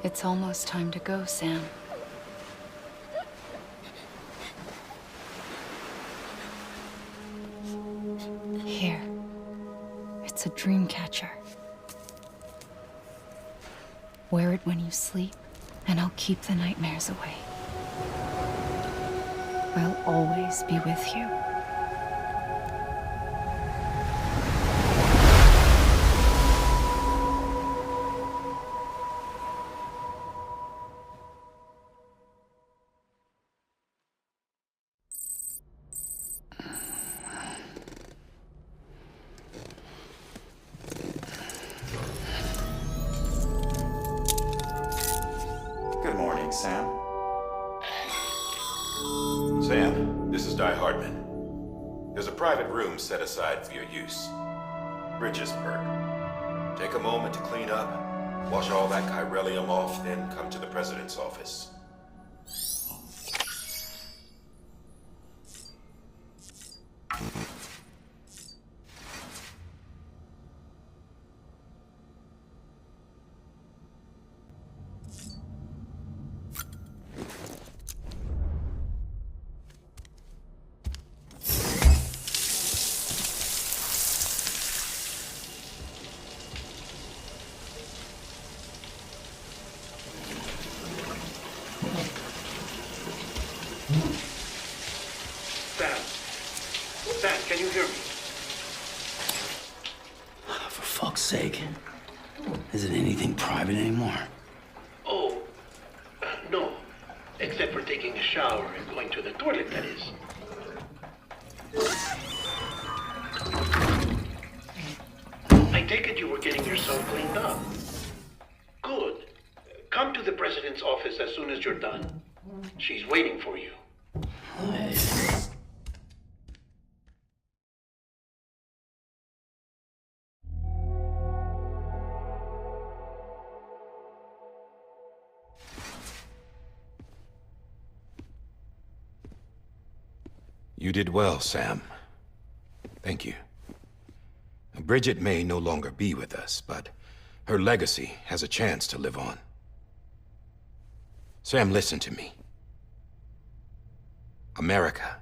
It's almost time to go, Sam. Here. It's a dream catcher. Wear it when you sleep, and I'll keep the nightmares away. I'll always be with you. Good morning, Sam. Sam, this is Di Hardman. There's a private room set aside for your use. Bridges perk. Take a moment to clean up, wash all that chiralium off, then come to the president's office. Sam, can you hear me? For fuck's sake. Isn't anything private anymore? Oh, no. Except for taking a shower and going to the toilet, that is. I take it you were getting yourself cleaned up. Good. Come to the president's office as soon as you're done. She's waiting for you. Hey. You did well, Sam. Thank you. Bridget may no longer be with us, but her legacy has a chance to live on. Sam, listen to me. America,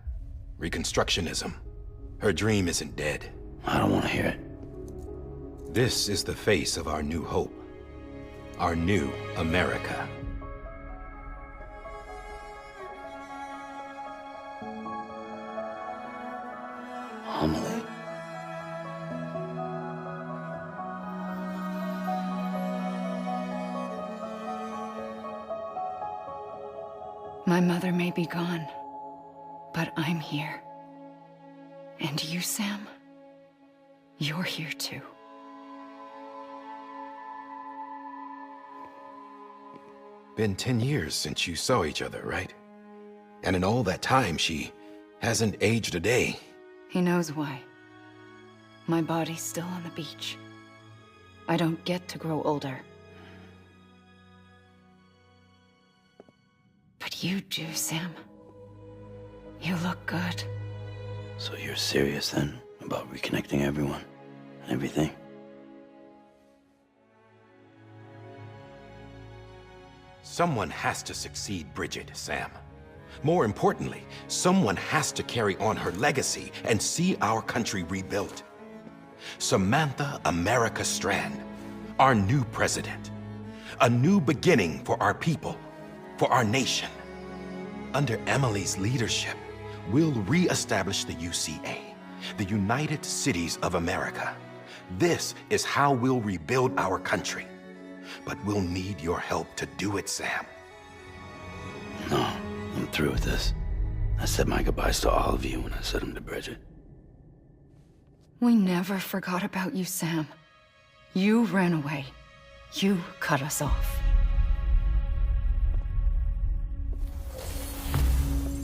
Reconstructionism, her dream isn't dead. I don't want to hear it. This is the face of our new hope. Our new America. Homily. My mother may be gone, but I'm here. And you, Sam? You're here too. Been 10 years since you saw each other, right? And in all that time, she hasn't aged a day. He knows why. My body's still on the beach. I don't get to grow older. But you do, Sam. You look good. So you're serious then about reconnecting everyone and everything? Someone has to succeed Bridget, Sam. More importantly, someone has to carry on her legacy and see our country rebuilt. Samantha America Strand, our new president. A new beginning for our people, for our nation. Under Emily's leadership, we'll re-establish the UCA, the United Cities of America. This is how we'll rebuild our country. But we'll need your help to do it, Sam. No, I'm through with this. I said my goodbyes to all of you when I said them to Bridget. We never forgot about you, Sam. You ran away. You cut us off.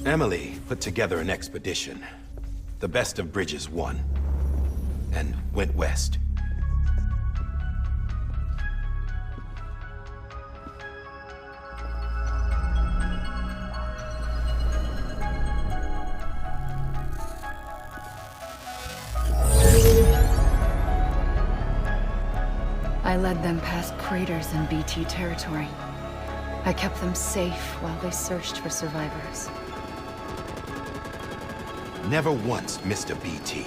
Emily put together an expedition. The best of Bridges won, and went west. I led them past craters in BT territory. I kept them safe while they searched for survivors. Never once missed a BT.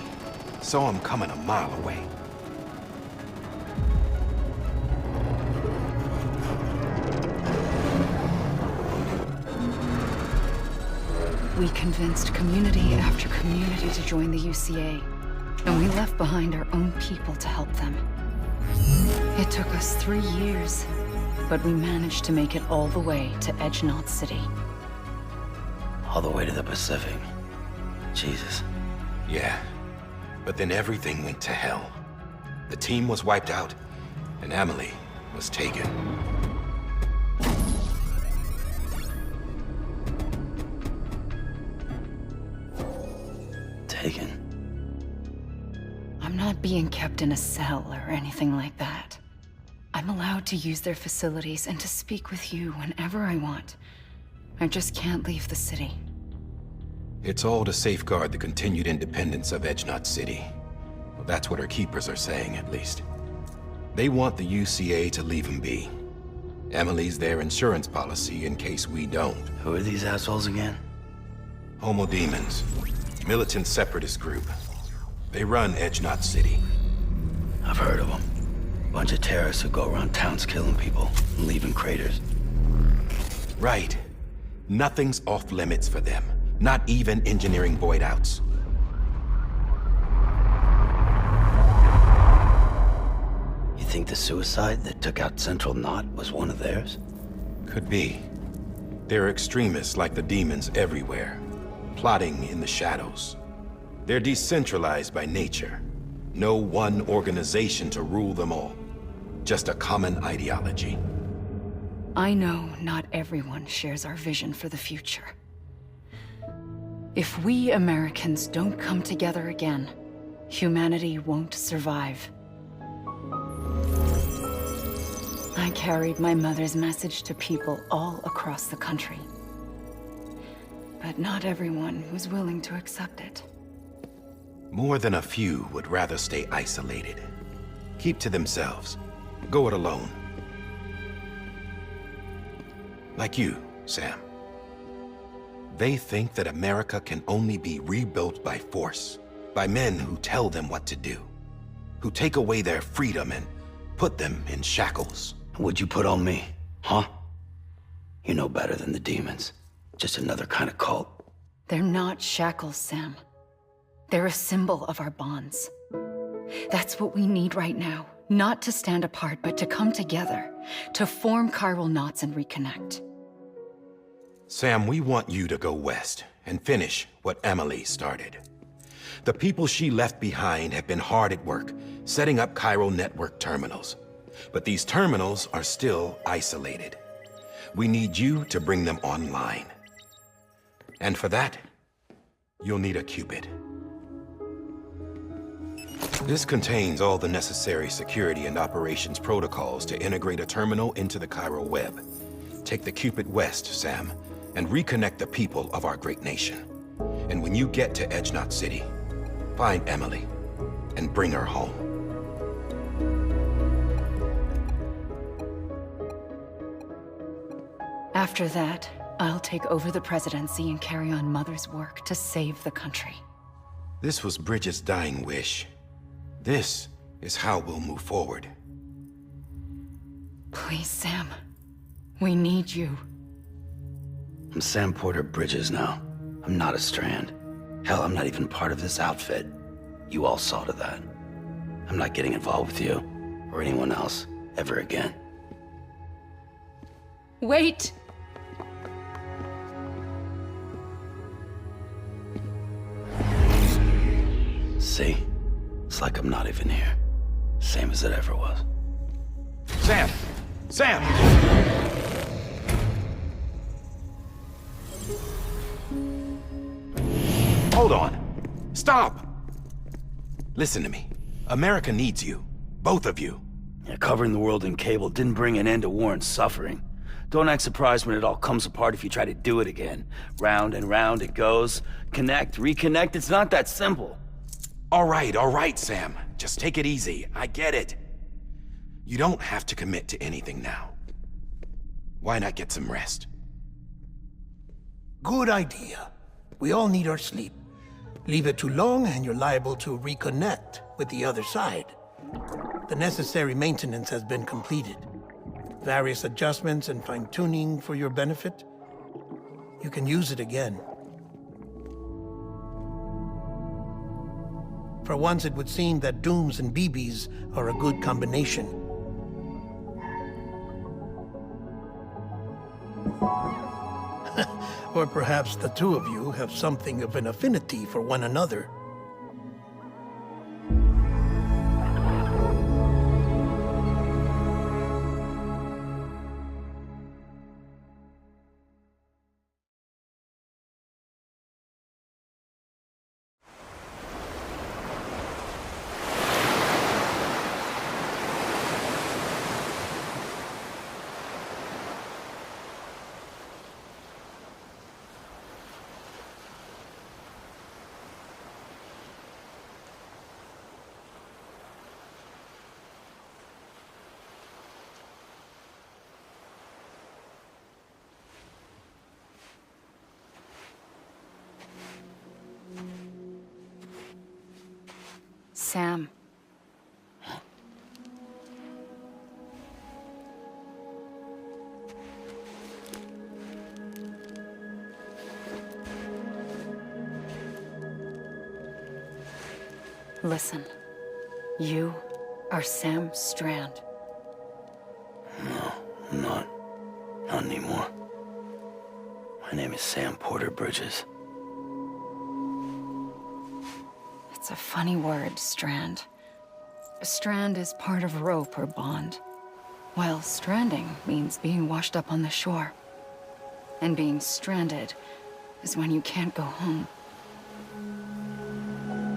Saw him coming a mile away. We convinced community after community to join the UCA, and we left behind our own people to help them. It took us 3 years, but we managed to make it all the way to Edgenot City. All the way to the Pacific. Jesus. Yeah, but then everything went to hell. The team was wiped out, and Emily was taken. Taken? I'm not being kept in a cell or anything like that. I'm allowed to use their facilities and to speak with you whenever I want. I just can't leave the city. It's all to safeguard the continued independence of Edgenot City. Well, that's what our keepers are saying, at least. They want the UCA to leave him be. Emily's their insurance policy in case we don't. Who are these assholes again? Homo Demons. Militant separatist group. They run Edgenot City. I've heard of them. Bunch of terrorists who go around towns killing people and leaving craters. Right. Nothing's off limits for them. Not even engineering void outs. You think the suicide that took out Central Knot was one of theirs? Could be. There are extremists like the demons everywhere, plotting in the shadows. They're decentralized by nature. No one organization to rule them all. Just a common ideology. I know not everyone shares our vision for the future. If we Americans don't come together again, humanity won't survive. I carried my mother's message to people all across the country. But not everyone was willing to accept it. More than a few would rather stay isolated. Keep to themselves. Go it alone. Like you, Sam. They think that America can only be rebuilt by force, by men who tell them what to do, who take away their freedom and put them in shackles. What'd you put on me, huh? You know better than the demons. Just another kind of cult. They're not shackles, Sam. They're a symbol of our bonds. That's what we need right now. Not to stand apart, but to come together, to form chiral knots and reconnect. Sam, we want you to go west and finish what Emily started. The people she left behind have been hard at work, setting up chiral network terminals. But these terminals are still isolated. We need you to bring them online. And for that, you'll need a Cupid. This contains all the necessary security and operations protocols to integrate a terminal into the chiral web. Take the Cupid west, Sam, and reconnect the people of our great nation. And when you get to Edgenot City, find Emily and bring her home. After that, I'll take over the presidency and carry on Mother's work to save the country. This was Bridget's dying wish. This is how we'll move forward. Please, Sam. We need you. I'm Sam Porter Bridges now. I'm not a Strand. Hell, I'm not even part of this outfit. You all saw to that. I'm not getting involved with you, or anyone else, ever again. Wait! See? It's like I'm not even here. Same as it ever was. Sam! Sam! Hold on. Stop! Listen to me. America needs you. Both of you. Yeah, covering the world in cable didn't bring an end to war and suffering. Don't act surprised when it all comes apart if you try to do it again. Round and round it goes. Connect, reconnect, it's not that simple. All right, Sam. Just take it easy. I get it. You don't have to commit to anything now. Why not get some rest? Good idea. We all need our sleep. Leave it too long and you're liable to reconnect with the other side. The necessary maintenance has been completed. Various adjustments and fine-tuning for your benefit. You can use it again. For once, it would seem that Dooms and BBs are a good combination. Or perhaps the two of you have something of an affinity for one another. Sam. Listen. You are Sam Strand. No, I'm not. Not anymore. My name is Sam Porter Bridges. It's a funny word, strand. A strand is part of rope or bond, while stranding means being washed up on the shore. And being stranded is when you can't go home.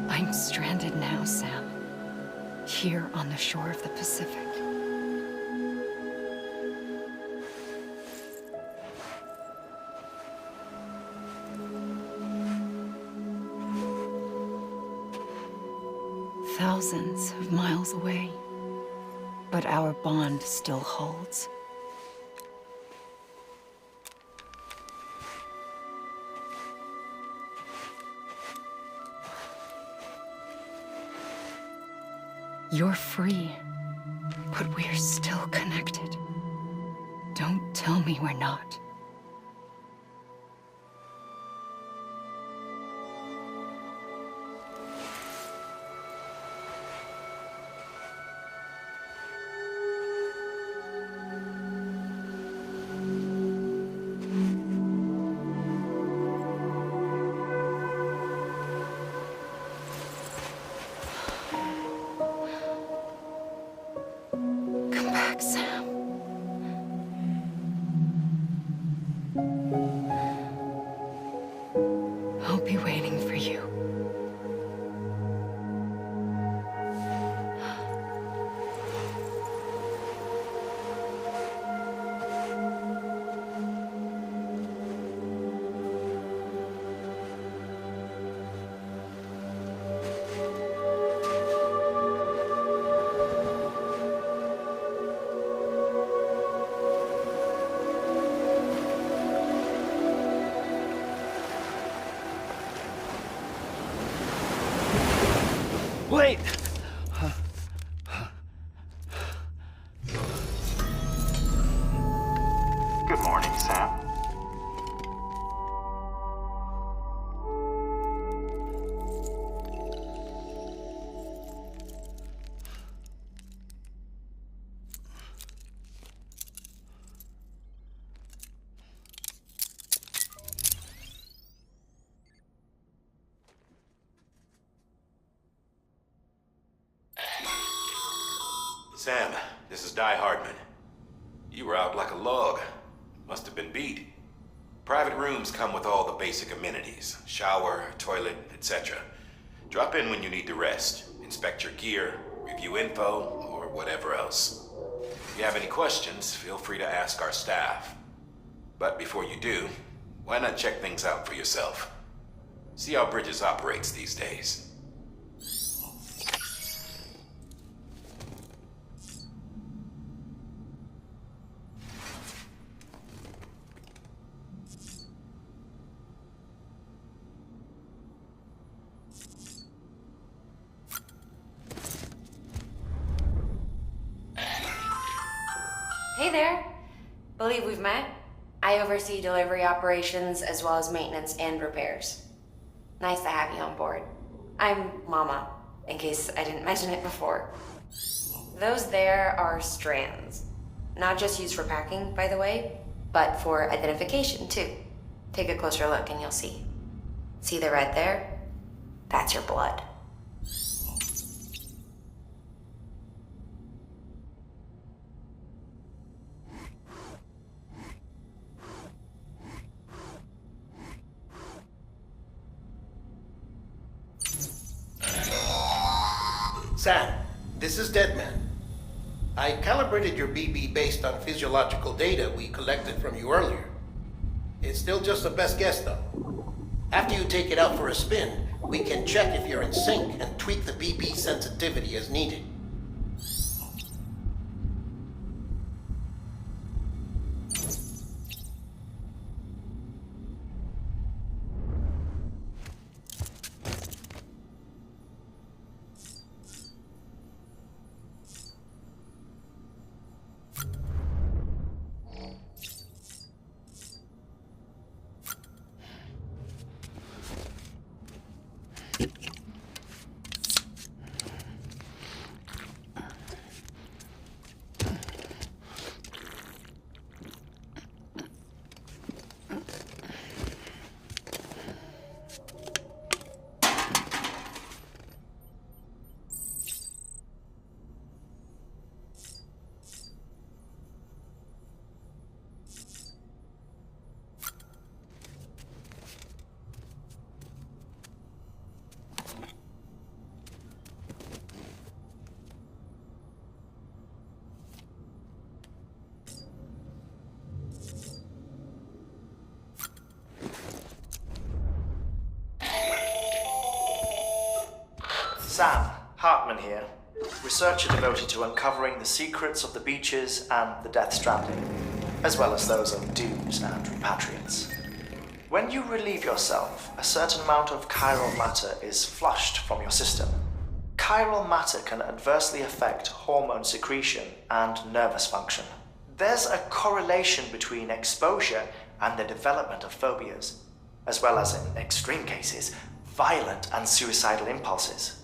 I'm stranded now, Sam. Here on the shore of the Pacific. Thousands of miles away, but our bond still holds. You're free, but we're still connected. Don't tell me we're not. Sam. I'll be waiting for you. Wait! Good morning, Sam. Sam, this is Di Hardman. You were out like a log. Must have been beat. Private rooms come with all the basic amenities. Shower, toilet, etc. Drop in when you need to rest. Inspect your gear, review info, or whatever else. If you have any questions, feel free to ask our staff. But before you do, why not check things out for yourself? See how Bridges operates these days. Hey there. Believe we've met. I oversee delivery operations as well as maintenance and repairs. Nice to have you on board. I'm Mama, in case I didn't mention it before. Those there are strands. Not just used for packing, by the way, but for identification too. Take a closer look and you'll see. See the red there? That's your blood. Sam, this is Deadman. I calibrated your BB based on physiological data we collected from you earlier. It's still just a best guess, though. After you take it out for a spin, we can check if you're in sync and tweak the BB sensitivity as needed. Sam, Hartman here, researcher devoted to uncovering the secrets of the beaches and the death stranding, as well as those of dooms and repatriates. When you relieve yourself, a certain amount of chiral matter is flushed from your system. Chiral matter can adversely affect hormone secretion and nervous function. There's a correlation between exposure and the development of phobias, as well as, in extreme cases, violent and suicidal impulses.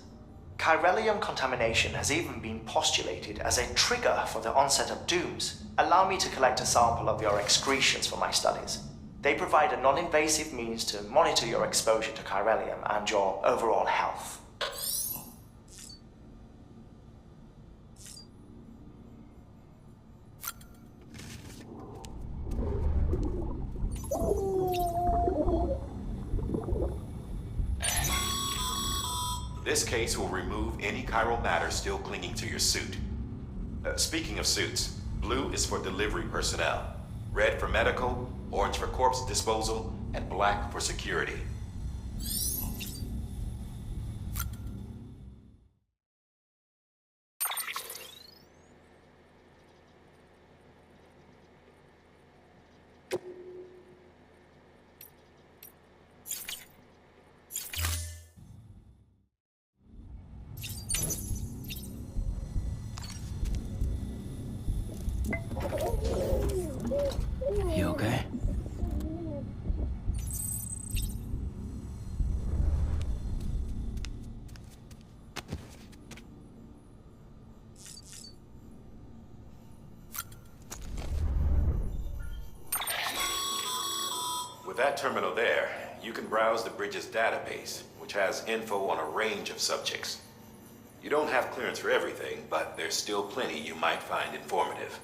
Chiralium contamination has even been postulated as a trigger for the onset of dooms. Allow me to collect a sample of your excretions for my studies. They provide a non-invasive means to monitor your exposure to chiralium and your overall health. This case will remove any chiral matter still clinging to your suit. Speaking of suits, blue is for delivery personnel, red for medical, orange for corpse disposal, and black for security. You okay? With that terminal there, you can browse the bridge's database, which has info on a range of subjects. You don't have clearance for everything, but there's still plenty you might find informative.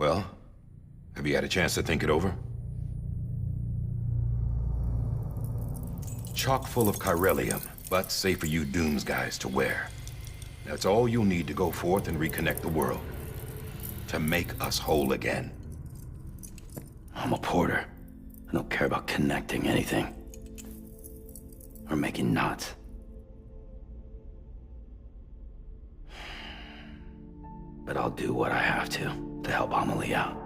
Well, have you had a chance to think it over? Chock full of chiralium, but safe for you Dooms guys to wear. That's all you'll need to go forth and reconnect the world. To make us whole again. I'm a porter. I don't care about connecting anything. Or making knots. But I'll do what I have to help Amelie out.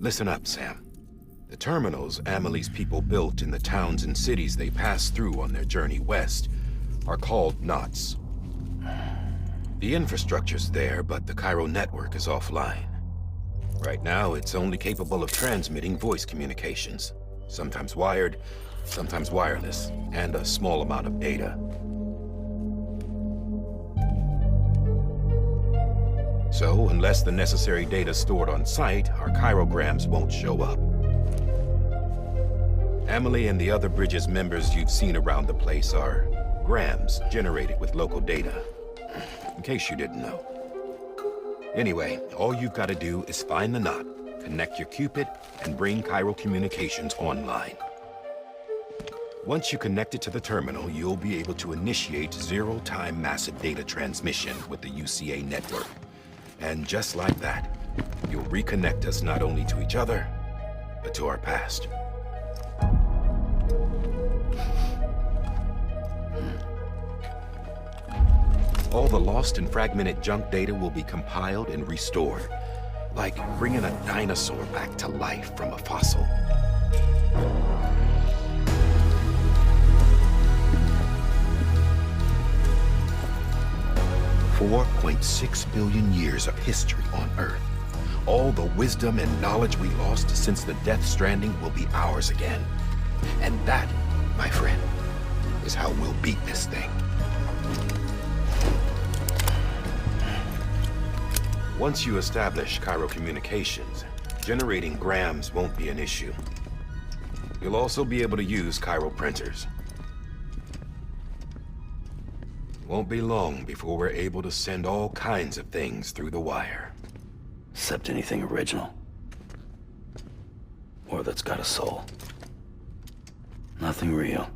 Listen up, Sam. The terminals Amelie's people built in the towns and cities they passed through on their journey west are called knots. The infrastructure's there, but the Cairo network is offline. Right now, it's only capable of transmitting voice communications. Sometimes wired, sometimes wireless, and a small amount of data. So, unless the necessary data stored on site, our chirograms won't show up. Amelie and the other Bridges members you've seen around the place are grams generated with local data. In case you didn't know. Anyway, all you've got to do is find the knot, connect your Cupid, and bring Cairo communications online. Once you connect it to the terminal, you'll be able to initiate zero-time massive data transmission with the UCA network. And just like that, you'll reconnect us not only to each other, but to our past. All the lost and fragmented junk data will be compiled and restored, like bringing a dinosaur back to life from a fossil. $4.6 billion years of history on Earth. All the wisdom and knowledge we lost since the Death Stranding will be ours again. And that, my friend, is how we'll beat this thing. Once you establish Cairo communications, generating grams won't be an issue. You'll also be able to use Cairo printers. Won't be long before we're able to send all kinds of things through the wire. Except anything original. Or that's got a soul. Nothing real.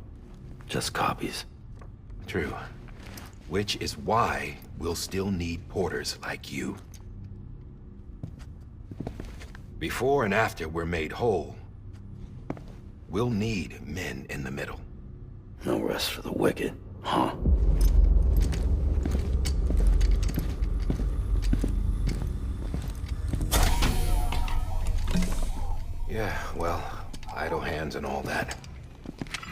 Just copies. True. Which is why we'll still need porters like you. Before and after we're made whole, we'll need men in the middle. No rest for the wicked, huh? Yeah, well, idle hands and all that.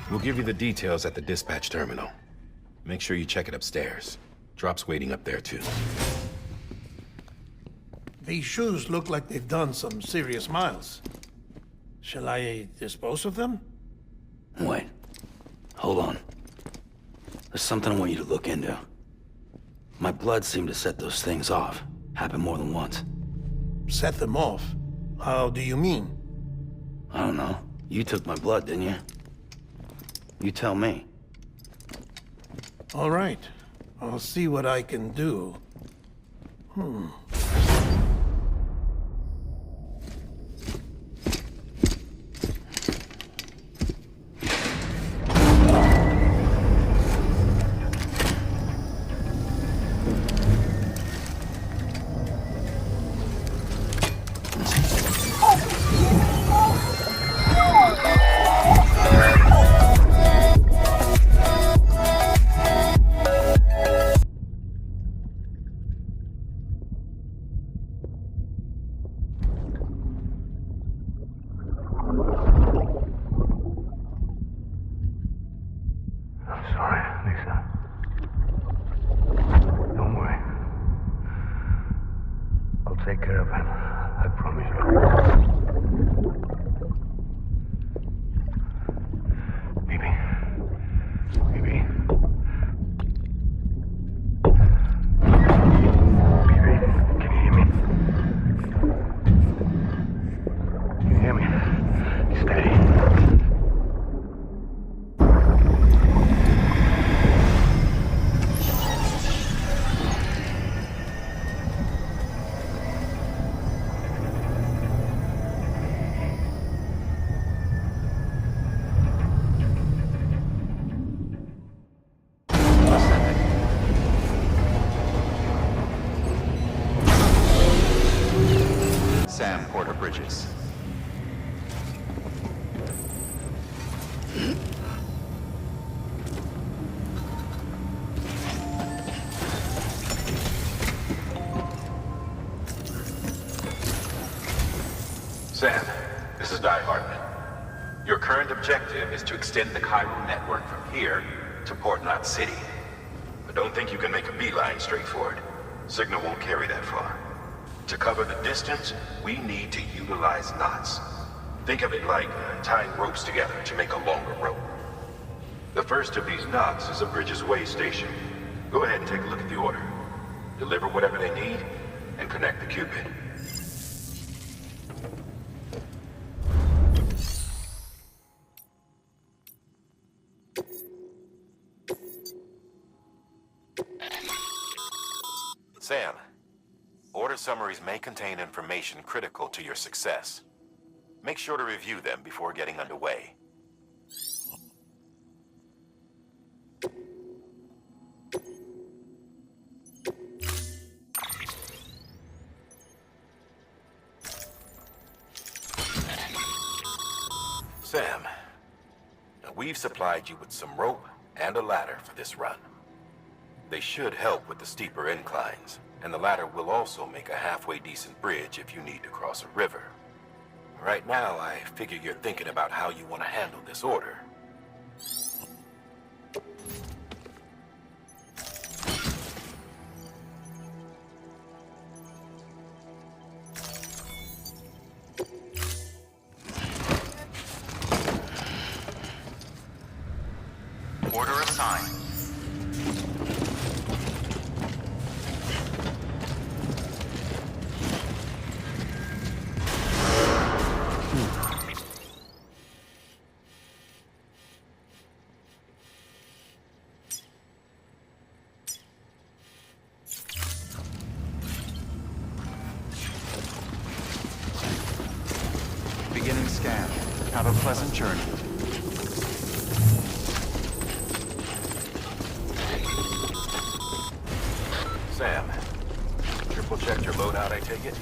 We'll give you the details at the dispatch terminal. Make sure you check it upstairs. Drop's waiting up there, too. These shoes look like they've done some serious miles. Shall I dispose of them? Wait. Hold on. There's something I want you to look into. My blood seemed to set those things off. Happened more than once. Set them off? How do you mean? I don't know. You took my blood, didn't you? You tell me. All right. I'll see what I can do. bridges. Sam, this is Die Hartman. Your current objective is to extend the chiral network from here to Port Knot City. But don't think you can make a beeline straight for it. Signal won't carry that far. To cover the distance, we need to utilize knots. Think of it like tying ropes together to make a longer rope. The first of these knots is a Bridges Way station. Go ahead and take a look at the order. Deliver whatever they need, and connect the Cupid. Sam, order summaries may contain information critical to your success. Make sure to review them before getting underway. Sam, we've supplied you with some rope and a ladder for this run. They should help with the steeper inclines, and the ladder will also make a halfway decent bridge if you need to cross a river. Right now, I figure you're thinking about how you want to handle this order. Order assigned. Beginning scan. Have a pleasant journey. Sam, triple checked your loadout, I take it?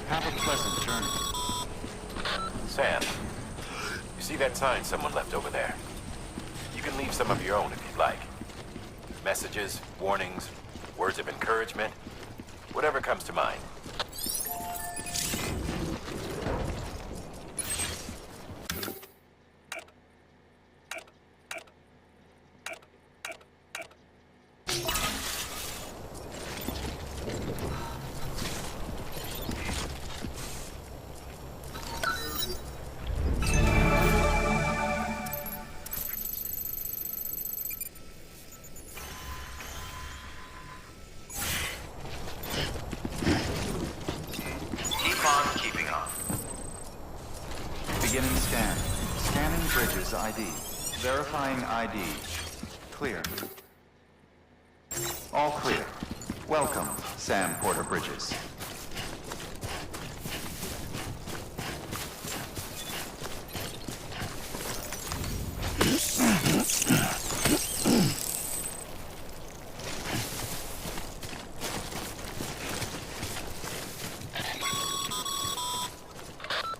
Have a pleasant journey. Sam, you see that sign someone left over there? You can leave some of your own if you'd like. Messages, warnings, words of encouragement, whatever comes to mind. Keeping on. Beginning scan. Scanning Bridges ID. Verifying ID. Clear. All clear. Welcome, Sam Porter Bridges.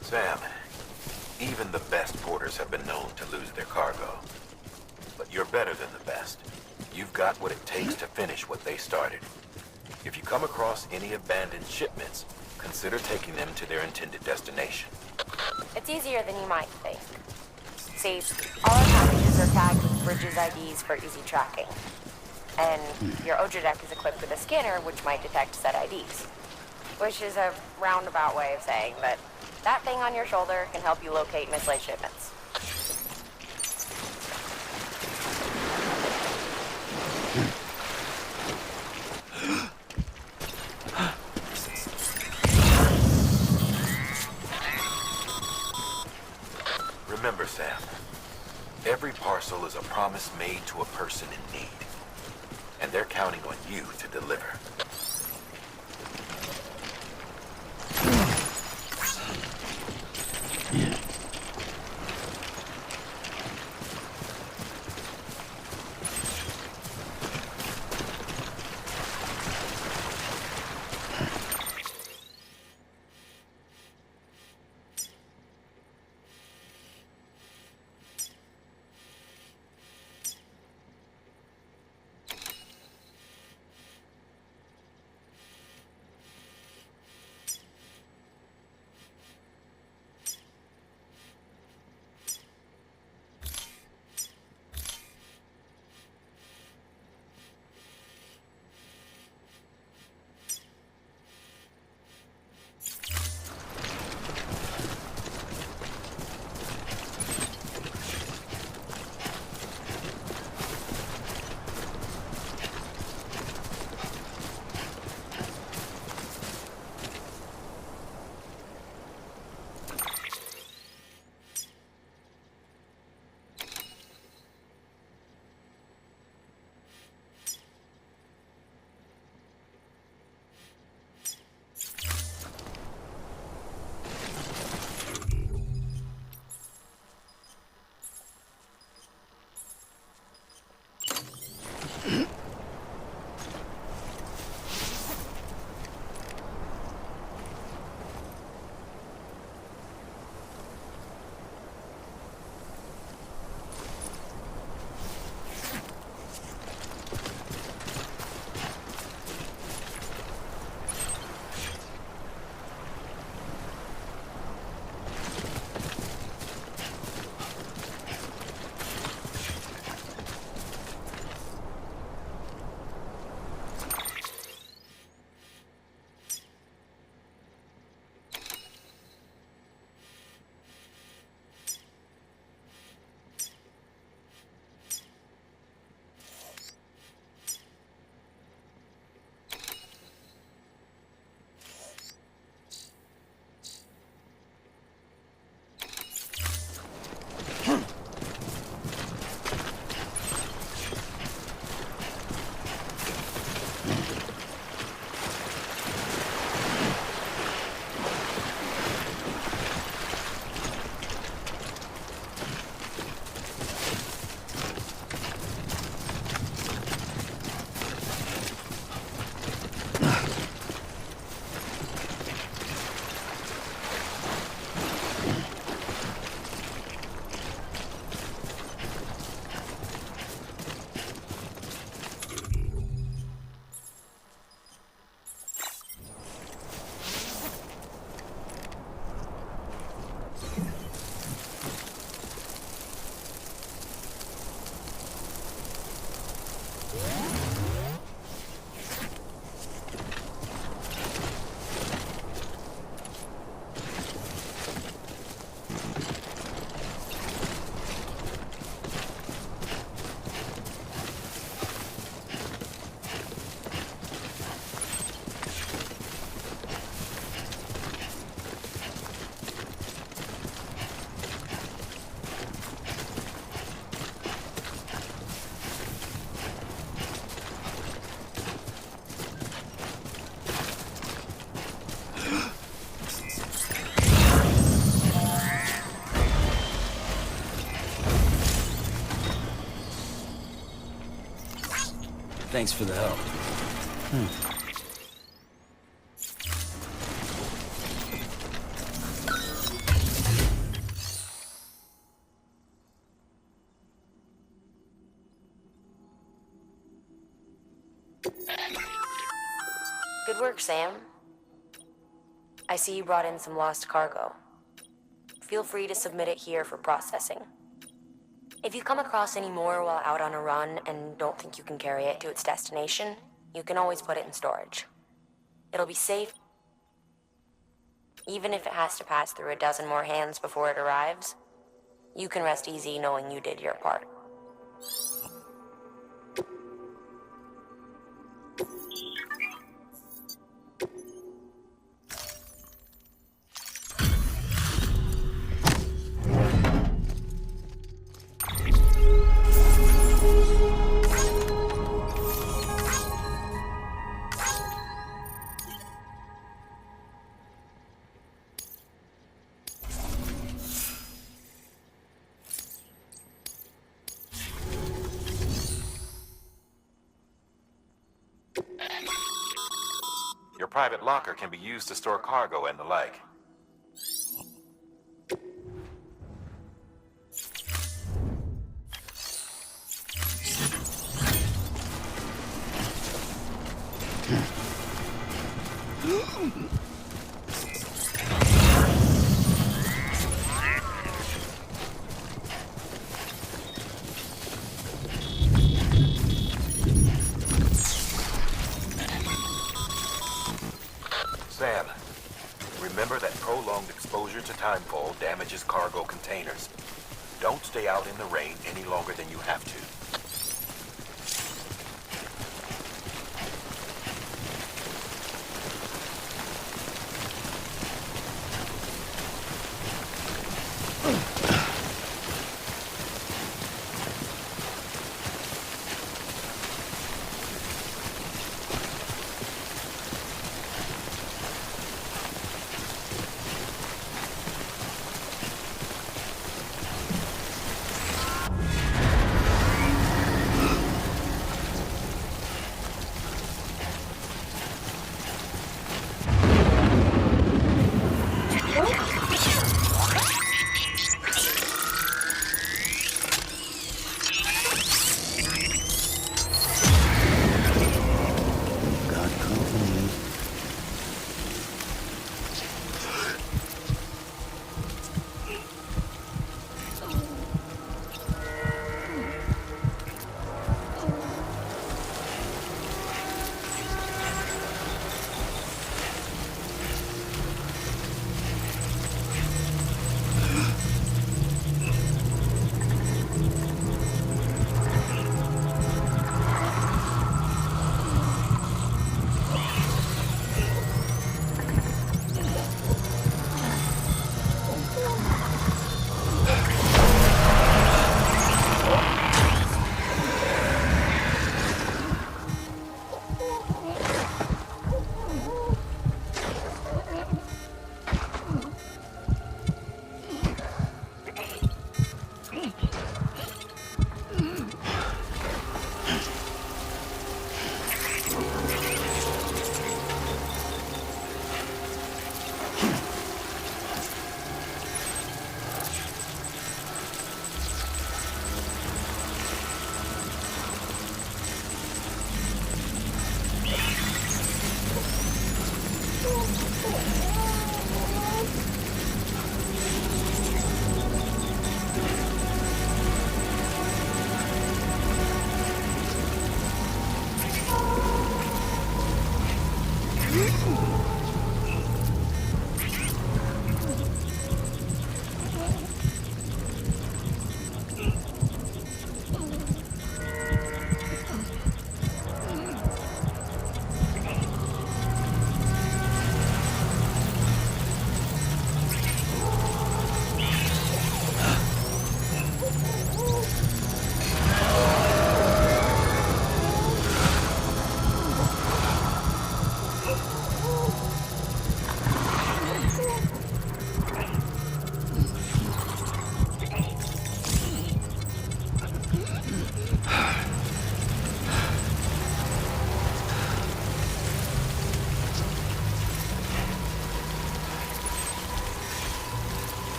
Sam, even the best porters have been known to lose their cargo. But you're better than the best. You've got what it takes to finish what they started. If you come across any abandoned shipments, consider taking them to their intended destination. It's easier than you might think. See, all our packages are tagged with Bridges IDs for easy tracking. And your Oja deck is equipped with a scanner which might detect said IDs. Which is a roundabout way of saying that that thing on your shoulder can help you locate mislaid shipments. Remember, Sam, every parcel is a promise made to a person in need. And they're counting on you to deliver. Thanks for the help. Good work, Sam. I see you brought in some lost cargo. Feel free to submit it here for processing. If you come across any more while out on a run and don't think you can carry it to its destination, you can always put it in storage. It'll be safe, even if it has to pass through a dozen more hands before it arrives. You can rest easy knowing you did your part. Your private locker can be used to store cargo and the like. Sam, remember that prolonged exposure to timefall damages cargo containers. Don't stay out in the rain any longer than you have to.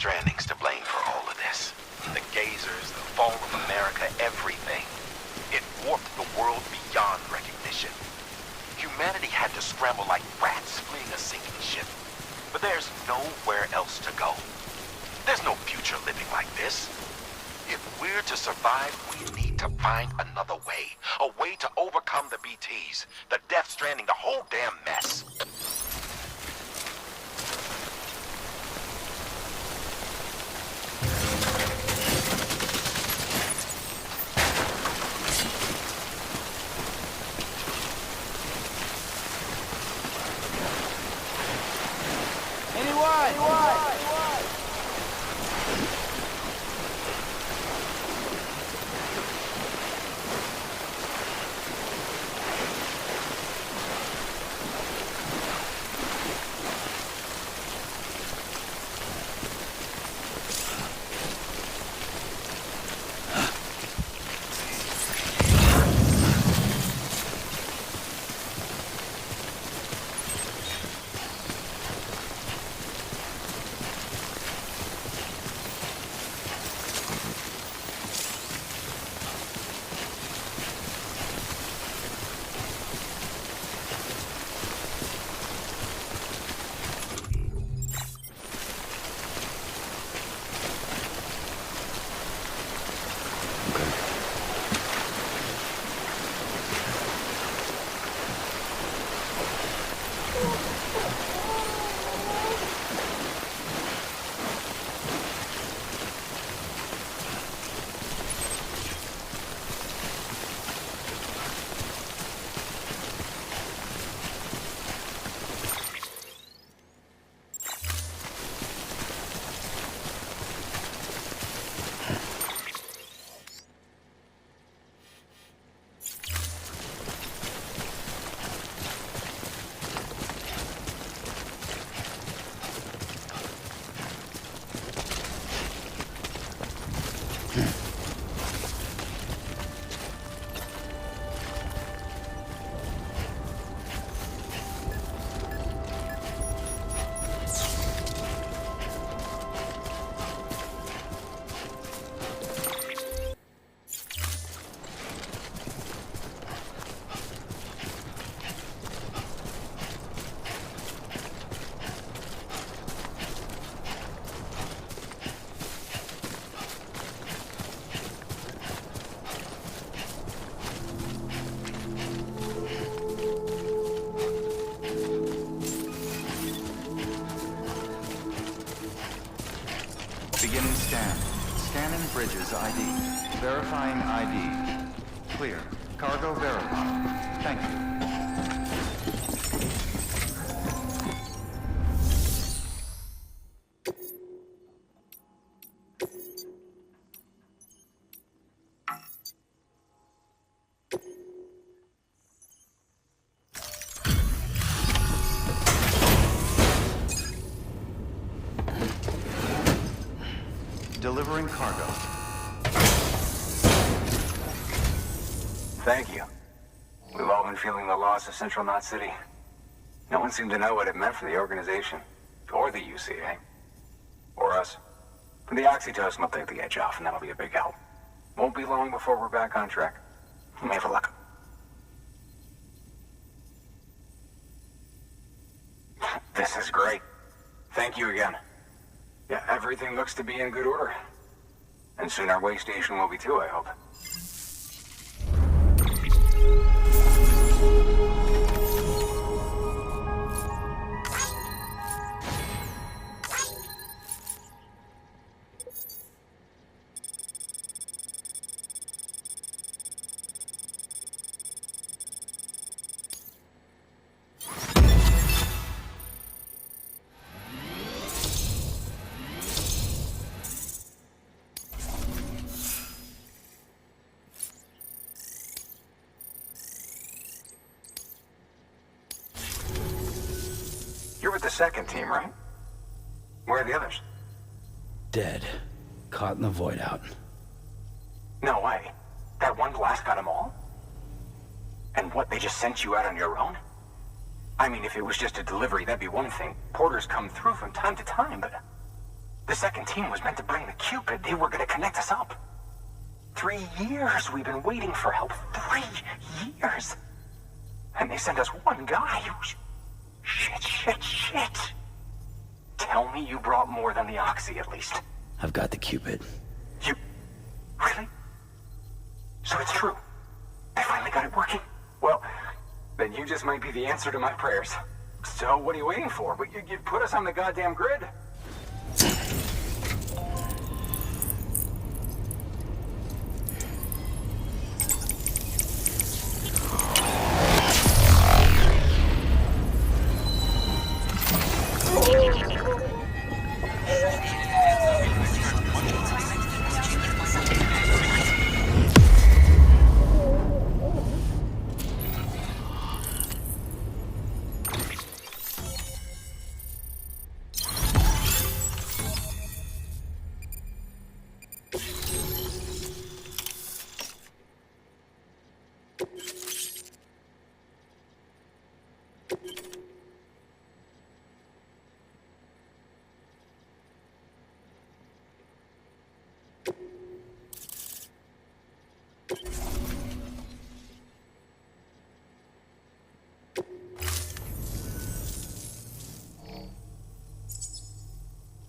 Stranding's to blame for all of this. The gazers, the fall of America, everything. It warped the world beyond recognition. Humanity had to scramble like rats fleeing a sinking ship. But there's nowhere else to go. There's no future living like this. If we're to survive, we need to find another way. A way to overcome the BTs, the Death Stranding, the whole damn mess. Beginning scan. Scanning bridges ID. Verifying ID. Clear. Cargo verified. Thank you. Delivering cargo. Thank you. We've all been feeling the loss of Central Knot City. No one seemed to know what it meant for the organization, or the UCA, or us. But the oxytocin will take the edge off, and that'll be a big help. Won't be long before we're back on track. You may have a luck. This is great. Thank you again. Yeah, everything looks to be in good order. And soon our way station will be too, I hope. You're with the second team, right? Where are the others? Dead. Caught in the void out. No way. That one blast got them all? And what, they just sent you out on your own? I mean, if it was just a delivery, that'd be one thing. Porters come through from time to time, but... The second team was meant to bring the Cupid. They were gonna connect us up. 3 years we've been waiting for help. 3 years! And they sent us one guy. Shit. Tell me you brought more than the Oxy, at least. I've got the Cupid. You... Really? So it's true. They finally got it working? Well, then you just might be the answer to my prayers. So what are you waiting for? But you put us on the goddamn grid.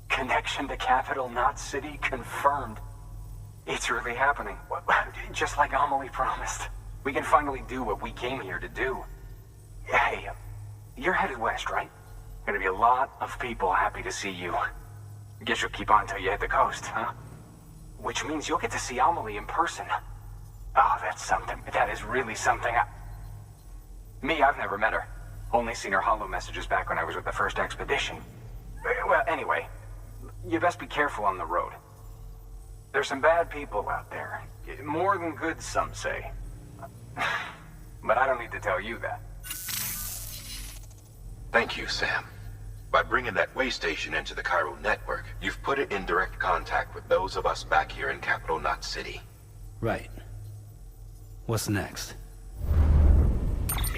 Connection to capital, not city, confirmed. It's really happening. Just like Amelie promised. We can finally do what we came here to do. Hey, you're headed west, right? Gonna be a lot of people happy to see you. Guess you'll keep on till you hit the coast, huh? Which means you'll get to see Amelie in person. Oh, that's something. That is really something. I've never met her. Only seen her holo messages back when I was with the first expedition. Well, anyway, you best be careful on the road. There's some bad people out there. More than good, some say. But I don't need to tell you that. Thank you, Sam. By bringing that way station into the Cairo network, you've put it in direct contact with those of us back here in Capital Knot City. Right. What's next?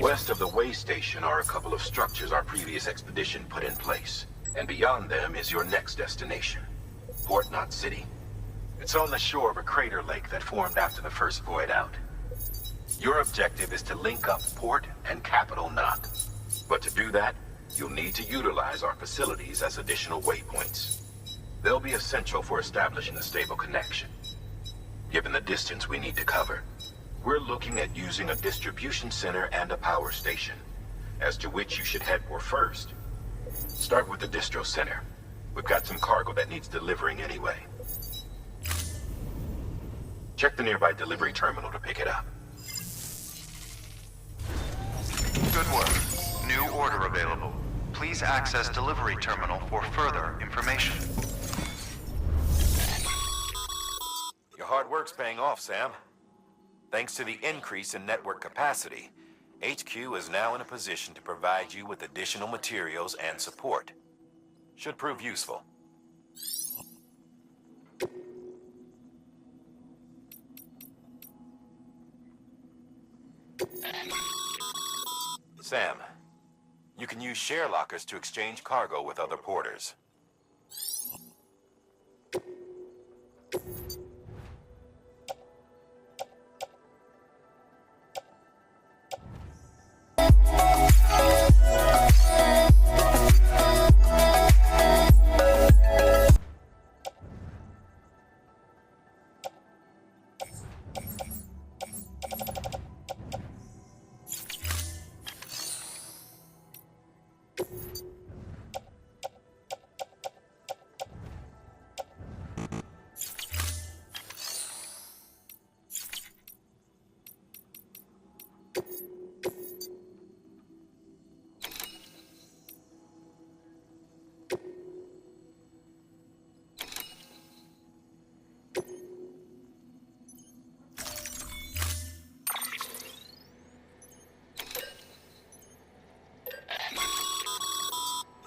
West of the way station are a couple of structures our previous expedition put in place. And beyond them is your next destination, Port Knot City. It's on the shore of a crater lake that formed after the first void out. Your objective is to link up Port and Capital Knot. But to do that, you'll need to utilize our facilities as additional waypoints. They'll be essential for establishing a stable connection. Given the distance we need to cover, we're looking at using a distribution center and a power station, as to which you should head for first. Start with the distro center. We've got some cargo that needs delivering anyway. Check the nearby delivery terminal to pick it up. Good work. New order available. Please access delivery terminal for further information. Your hard work's paying off, Sam. Thanks to the increase in network capacity, HQ is now in a position to provide you with additional materials and support. Should prove useful. Sam, you can use share lockers to exchange cargo with other porters.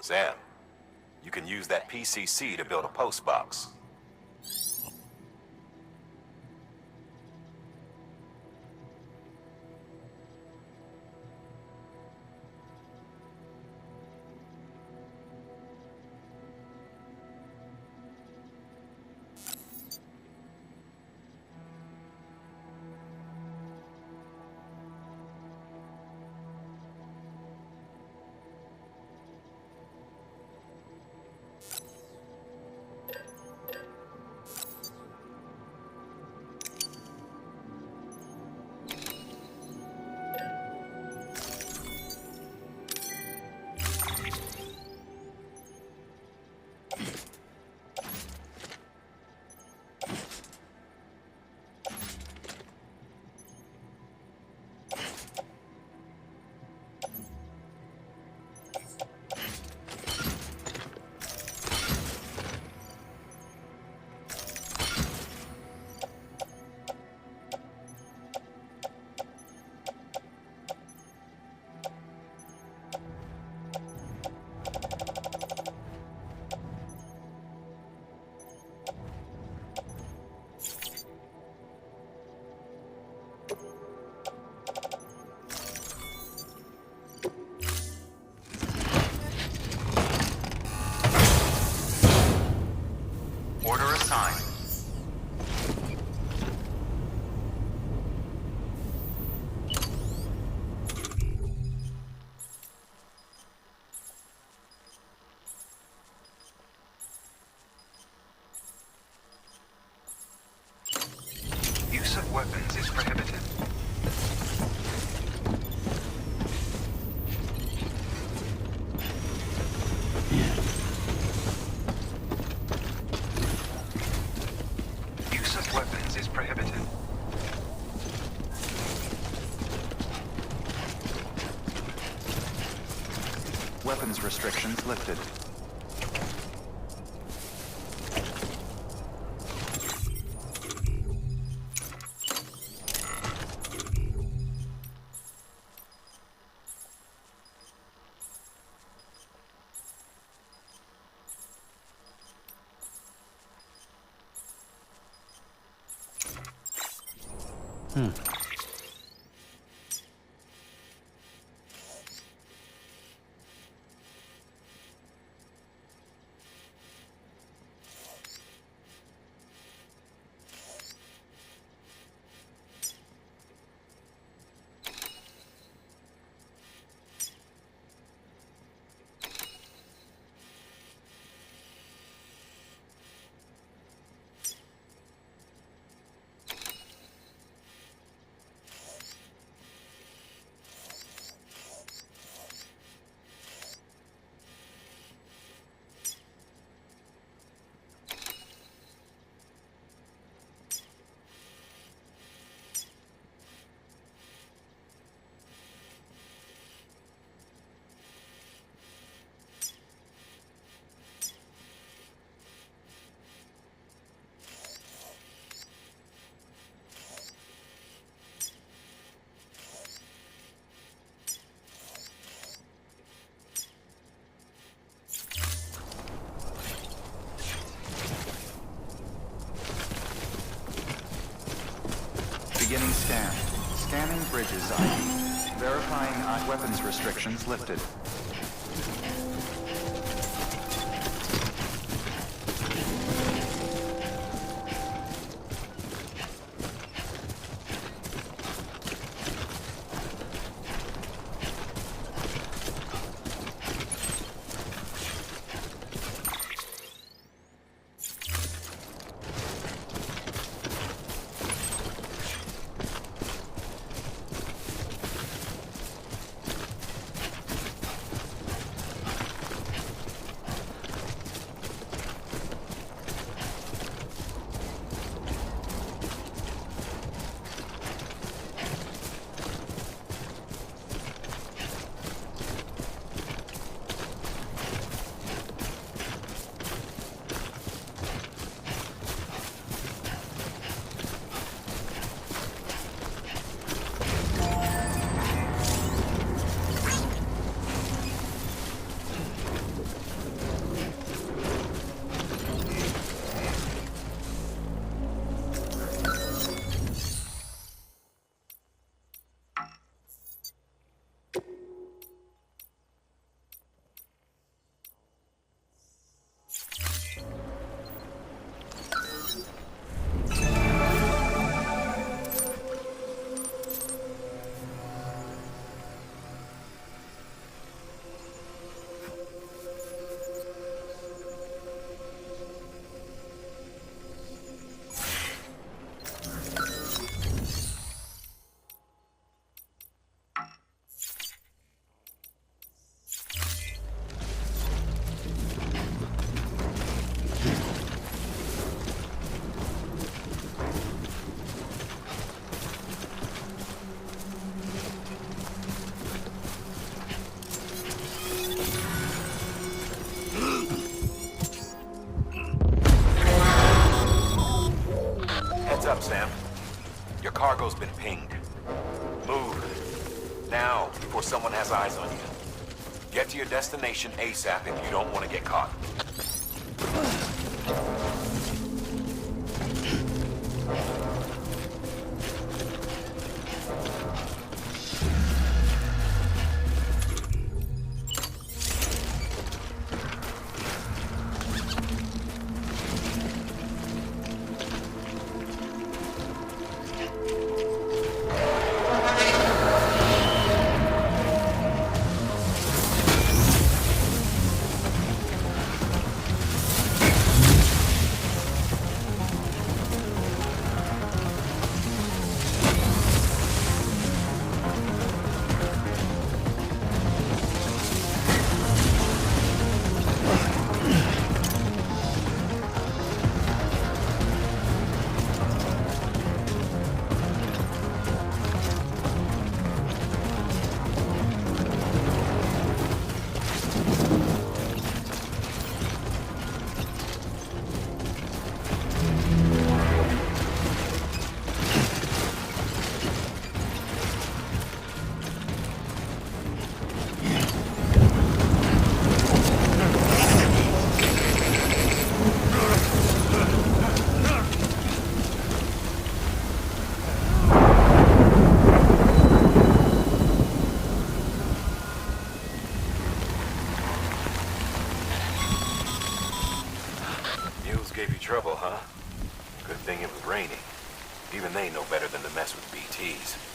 Sam, you can use that PCC to build a post box. Use of weapons is prohibited. Weapons restrictions lifted. Beginning scan. Scanning bridges ID. Verifying weapons restrictions lifted. Heads up, Sam. Your cargo's been pinged. Move. Now, before someone has eyes on you. Get to your destination ASAP if you don't want to get caught. trouble, huh? Good thing it was raining. Even they know better than to mess with BTs.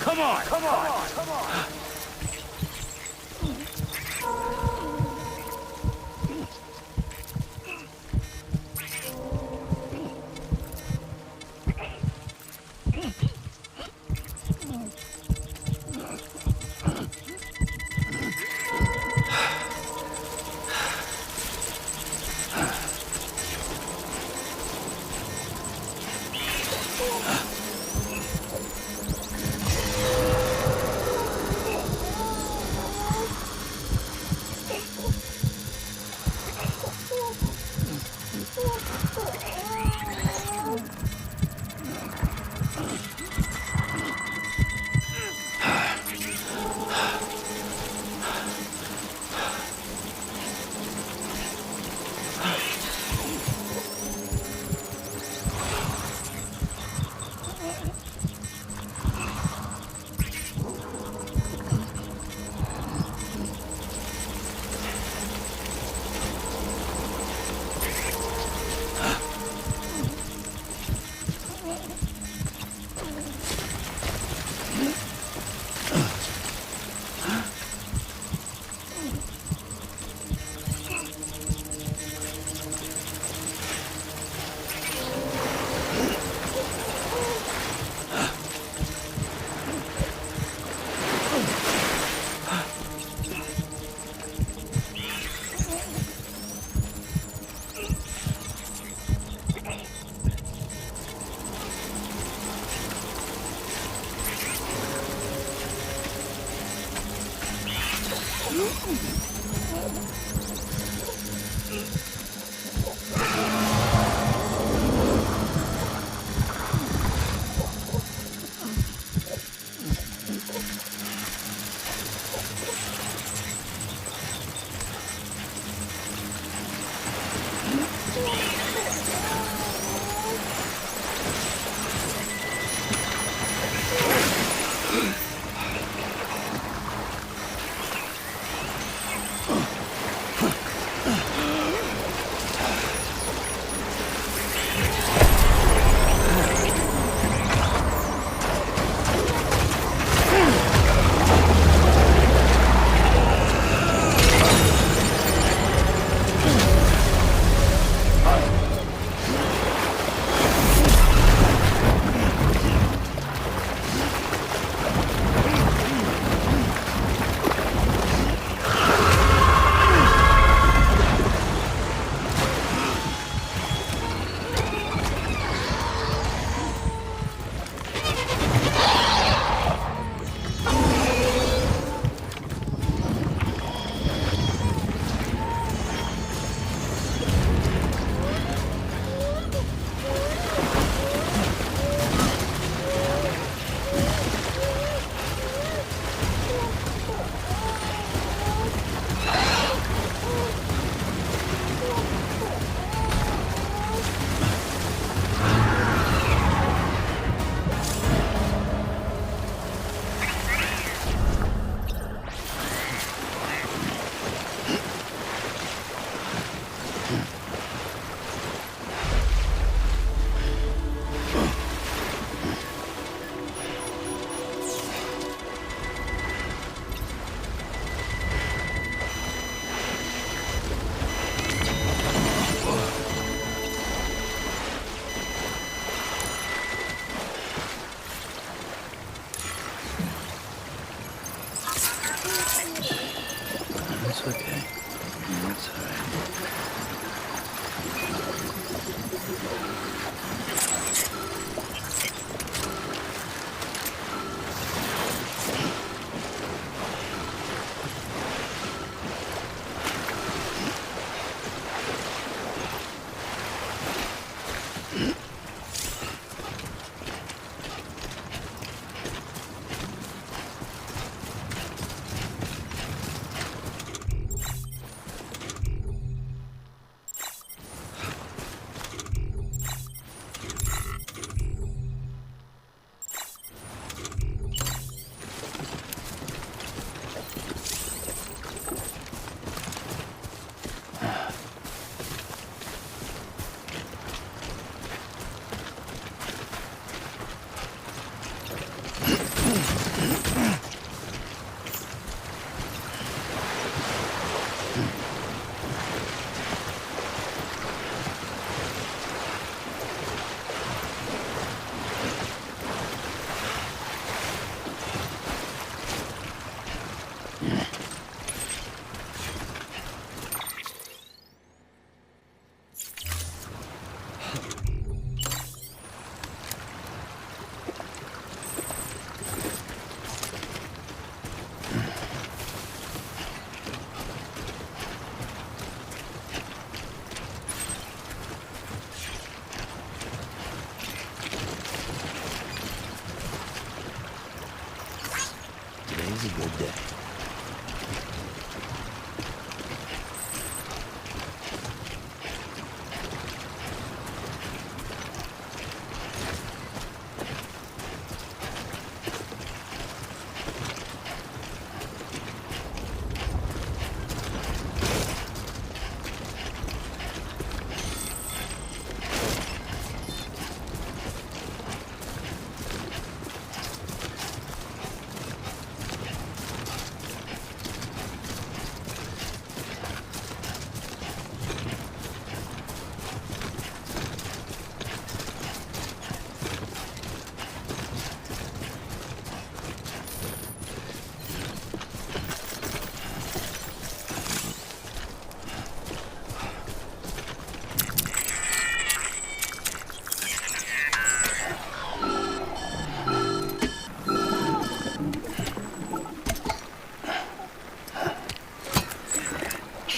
Come on, come on, come on.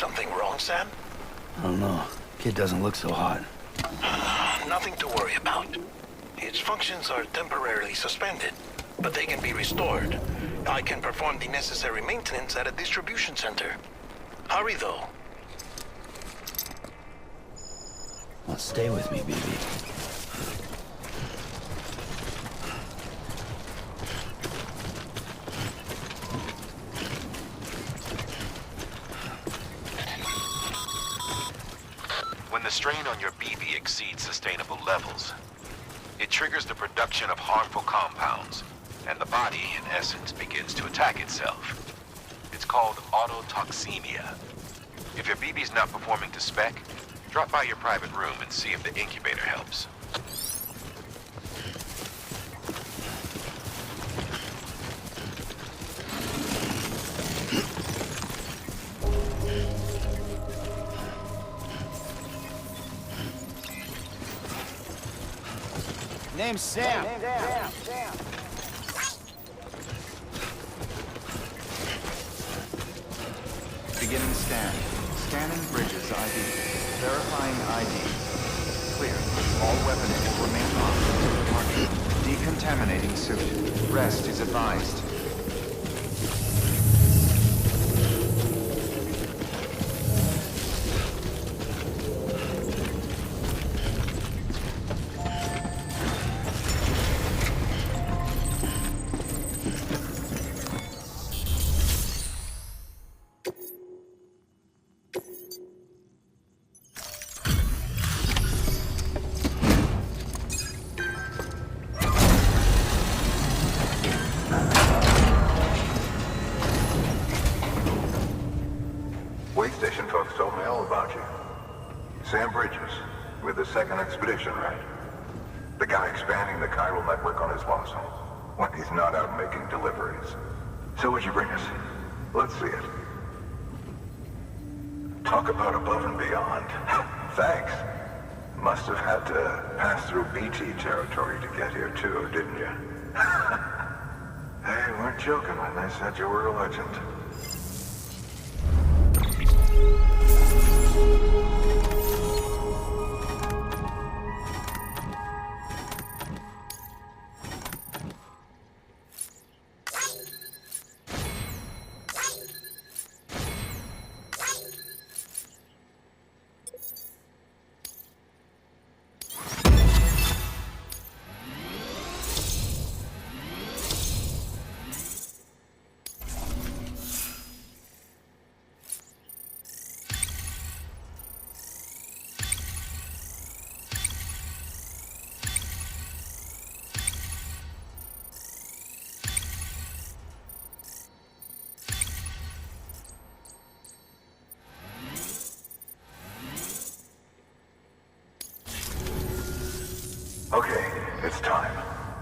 Something wrong, Sam? I don't know. Kid doesn't look so hot. Nothing to worry about. Its functions are temporarily suspended, but they can be restored. I can perform the necessary maintenance at a distribution center. Hurry, though. Well, stay with me, BB. When the strain on your BB exceeds sustainable levels, it triggers the production of harmful compounds, and the body, in essence, begins to attack itself. It's called autotoxemia. If your BB's not performing to spec, drop by your private room and see if the incubator helps. Name's Sam. Beginning scan. Scanning bridges ID. Verifying ID. Clear. All weapons will remain on until departure. Decontaminating suit. Rest is advised. Second expedition, right? The guy expanding the chiral network on his lonesome when he's not out making deliveries. So what'd you bring us? Let's see it. Talk about above and beyond. Thanks. Must have had to pass through BT territory to get here too, didn't you? They weren't joking when they said you were a legend. Okay, it's time.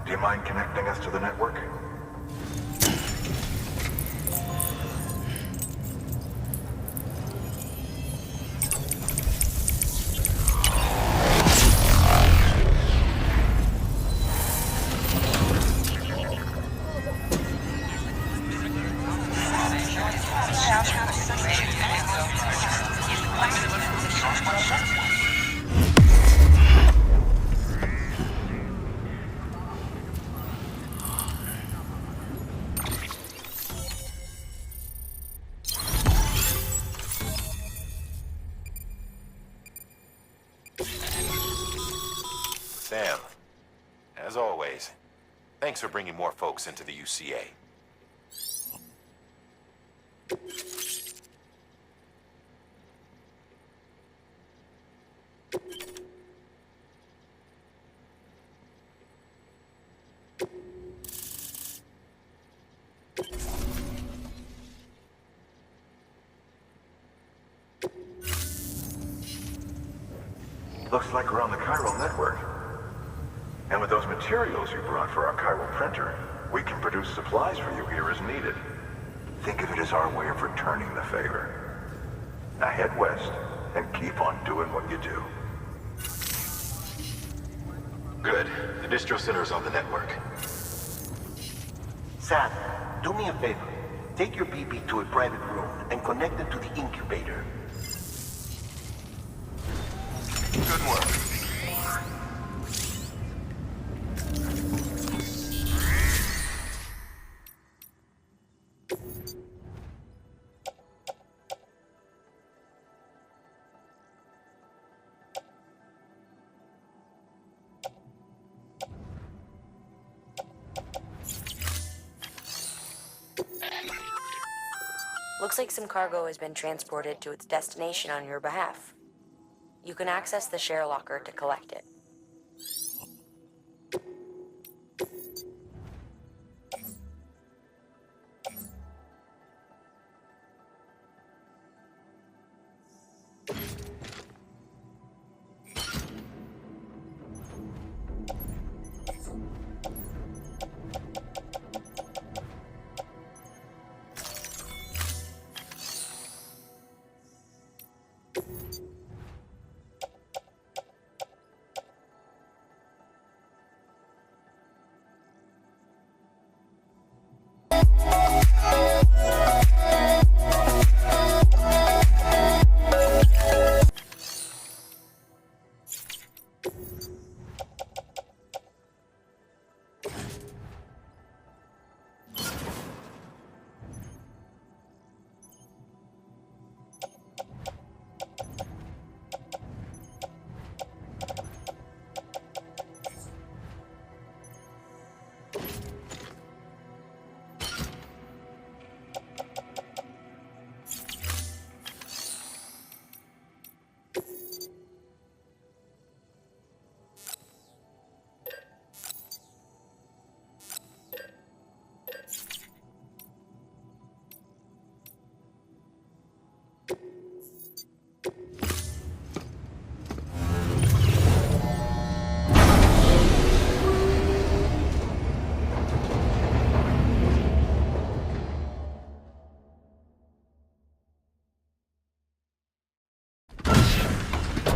Do you mind connecting us to the network? Sam, as always, thanks for bringing more folks into the UCA. Looks like we're on the chiral network. And with those materials you brought for our chiral printer, we can produce supplies for you here as needed. Think of it as our way of returning the favor. Now head west and keep on doing what you do. Good. The distro center's on the network. Sam, do me a favor. Take your BB to a private room and connect it to the incubator. Looks like some cargo has been transported to its destination on your behalf. You can access the share locker to collect it.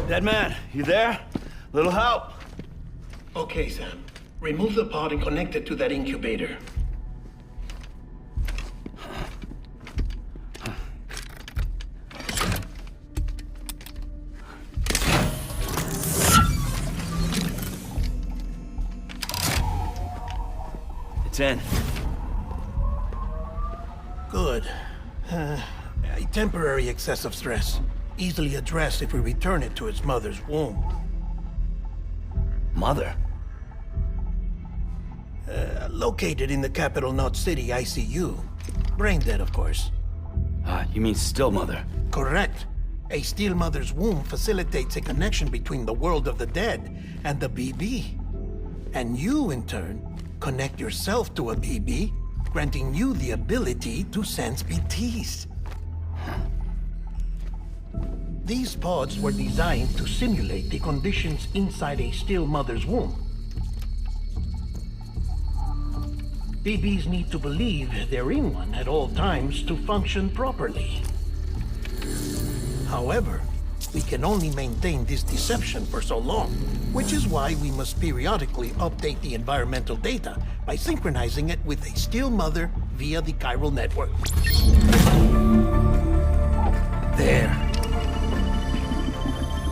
Dead man, you there? Little help? Okay, Sam. Remove the pod and connect it to that incubator. It's in. Good. A temporary excessive stress. Easily addressed if we return it to its mother's womb. Mother? Located in the capital Knot City ICU. Brain dead, of course. You mean still mother? Correct. A still mother's womb facilitates a connection between the world of the dead and the BB. And you, in turn, connect yourself to a BB, granting you the ability to sense BTs. These pods were designed to simulate the conditions inside a still mother's womb. BBs need to believe they're in one at all times to function properly. However, we can only maintain this deception for so long, which is why we must periodically update the environmental data by synchronizing it with a still mother via the chiral network. There.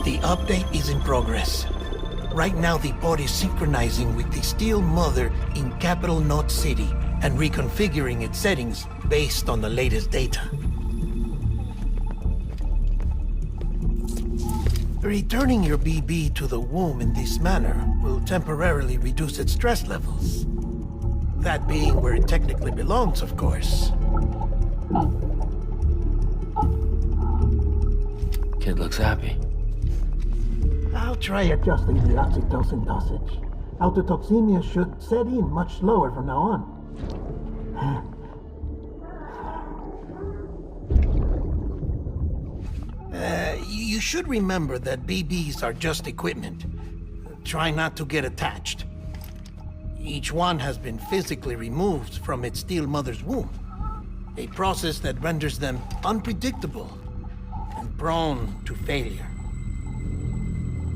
The update is in progress. Right now, the pod is synchronizing with the still mother in capital Knot City and reconfiguring its settings based on the latest data. Returning your BB to the womb in this manner will temporarily reduce its stress levels. That being where it technically belongs, of course. Kid looks happy. I'll try adjusting the oxytocin dosage. Autotoxemia should set in much slower from now on. You should remember that BBs are just equipment. Try not to get attached. Each one has been physically removed from its still mother's womb. A process that renders them unpredictable and prone to failure.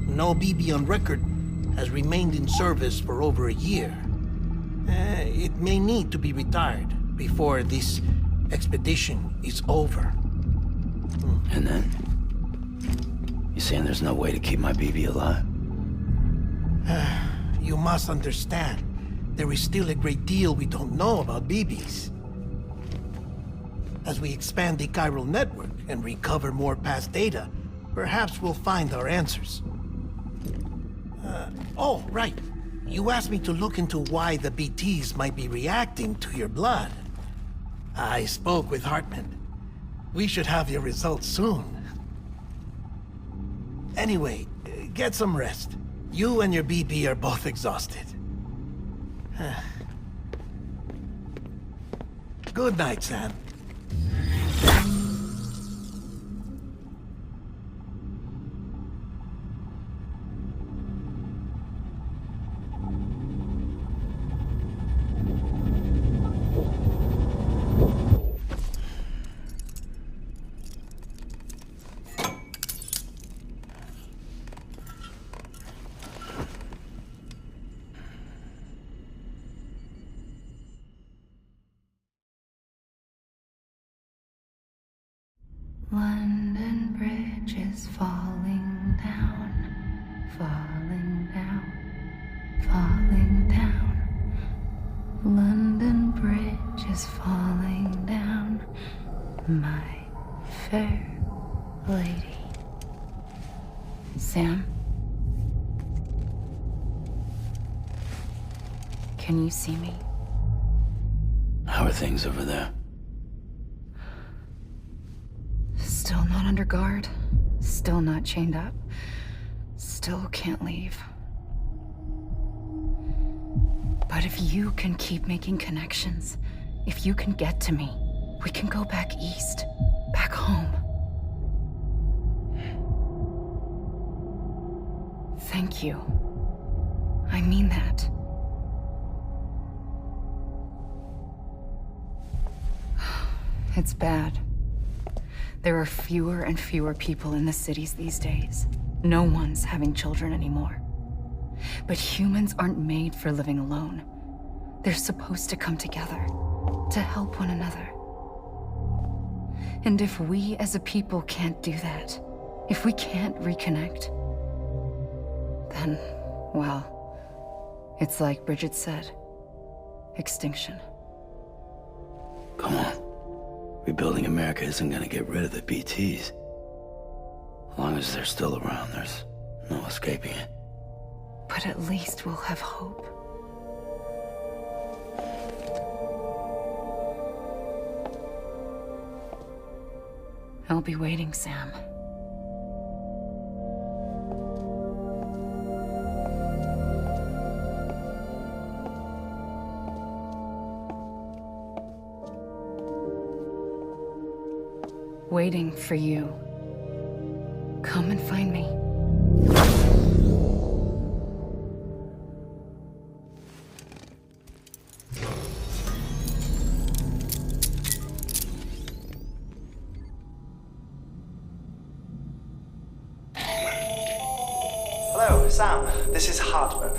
No BB on record has remained in service for over a year. It may need to be retired before this expedition is over. And then? You saying there's no way to keep my BB alive? You must understand, there is still a great deal we don't know about BBs. As we expand the chiral network and recover more past data, perhaps we'll find our answers. Oh, right. You asked me to look into why the BTs might be reacting to your blood. I spoke with Hartman. We should have your results soon. Anyway, get some rest. You and your BB are both exhausted. Good night, Sam. London Bridge is falling down, falling down, falling down. London Bridge is falling down, my fair lady. Sam? Can you see me? How are things over there? Still not under guard, still not chained up, still can't leave. But if you can keep making connections, if you can get to me, we can go back east, back home. Thank you. I mean that. It's bad. There are fewer and fewer people in the cities these days. No one's having children anymore. But humans aren't made for living alone. They're supposed to come together, to help one another. And if we as a people can't do that, if we can't reconnect, then, well, it's like Bridget said, extinction. Come on. Rebuilding America isn't gonna get rid of the BTs. As long as they're still around, there's no escaping it. But at least we'll have hope. I'll be waiting, Sam. Waiting for you. Come and find me. Hello, Sam. This is Hartman.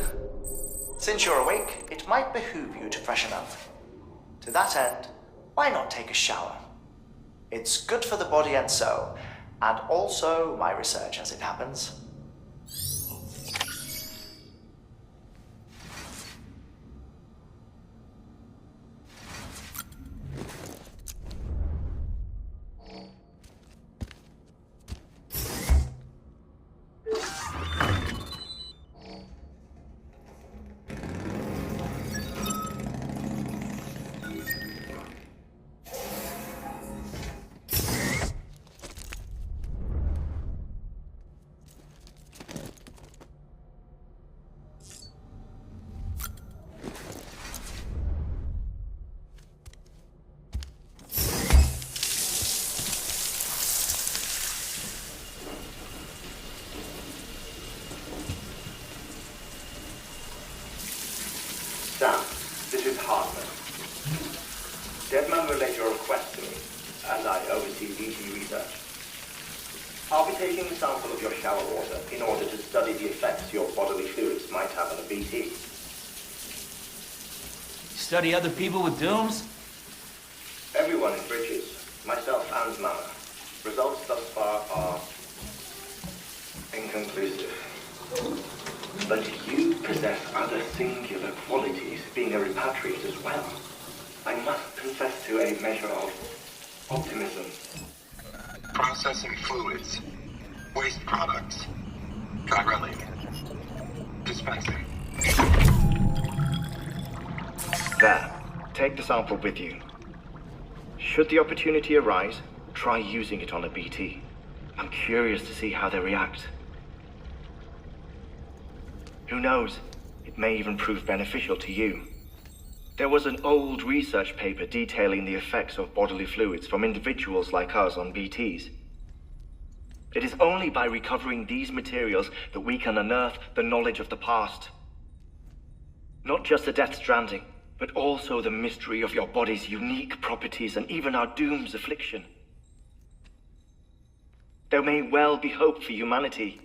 Since you're awake, it might behoove you to freshen up. To that end, why not take a shower? It's good for the body and soul, and also my research as it happens. Sam, this is Hartman. Deadman relayed your request to me, and I oversee BT research. I'll be taking a sample of your shower water in order to study the effects your bodily fluids might have on a BT. Study other people with dooms? Everyone in Bridges, myself and Mama. Results thus far are inconclusive. But you possess other singular qualities, being a repatriate as well. I must confess to a measure of optimism. Processing fluids. Waste products. Chiralic. Dispensing. There. Take the sample with you. Should the opportunity arise, try using it on a BT. I'm curious to see how they react. Who knows? It may even prove beneficial to you. There was an old research paper detailing the effects of bodily fluids from individuals like us on BTs. It is only by recovering these materials that we can unearth the knowledge of the past. Not just the Death Stranding, but also the mystery of your body's unique properties and even our doom's affliction. There may well be hope for humanity.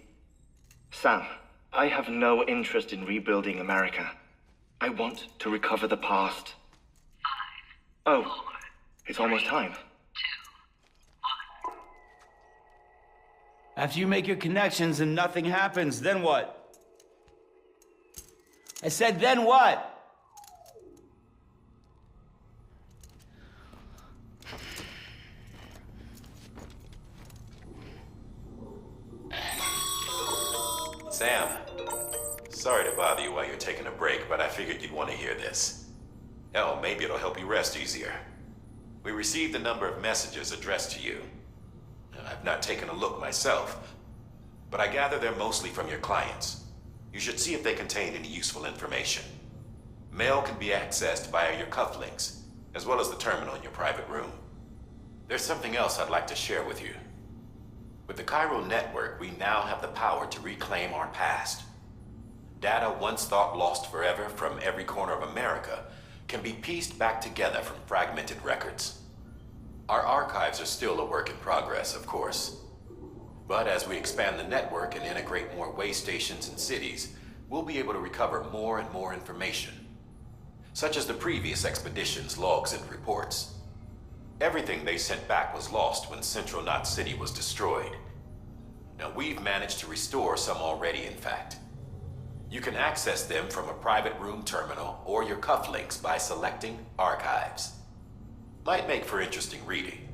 Sam, I have no interest in rebuilding America. I want to recover the past. 5, oh, 4, it's almost time. 2, 1. After you make your connections and nothing happens, then what? I said, then what? Sam, sorry to bother you while you're taking a break, but I figured you'd want to hear this. Hell, maybe it'll help you rest easier. We received a number of messages addressed to you. I've not taken a look myself, but I gather they're mostly from your clients. You should see if they contain any useful information. Mail can be accessed via your cufflinks, as well as the terminal in your private room. There's something else I'd like to share with you. With the Chiral network, we now have the power to reclaim our past. Data once thought lost forever from every corner of America can be pieced back together from fragmented records. Our archives are still a work in progress, of course. But as we expand the network and integrate more way stations and cities, we'll be able to recover more and more information, such as the previous expedition's logs and reports. Everything they sent back was lost when Central Knot City was destroyed. Now, we've managed to restore some already, in fact. You can access them from a private room terminal or your cufflinks by selecting Archives. Might make for interesting reading.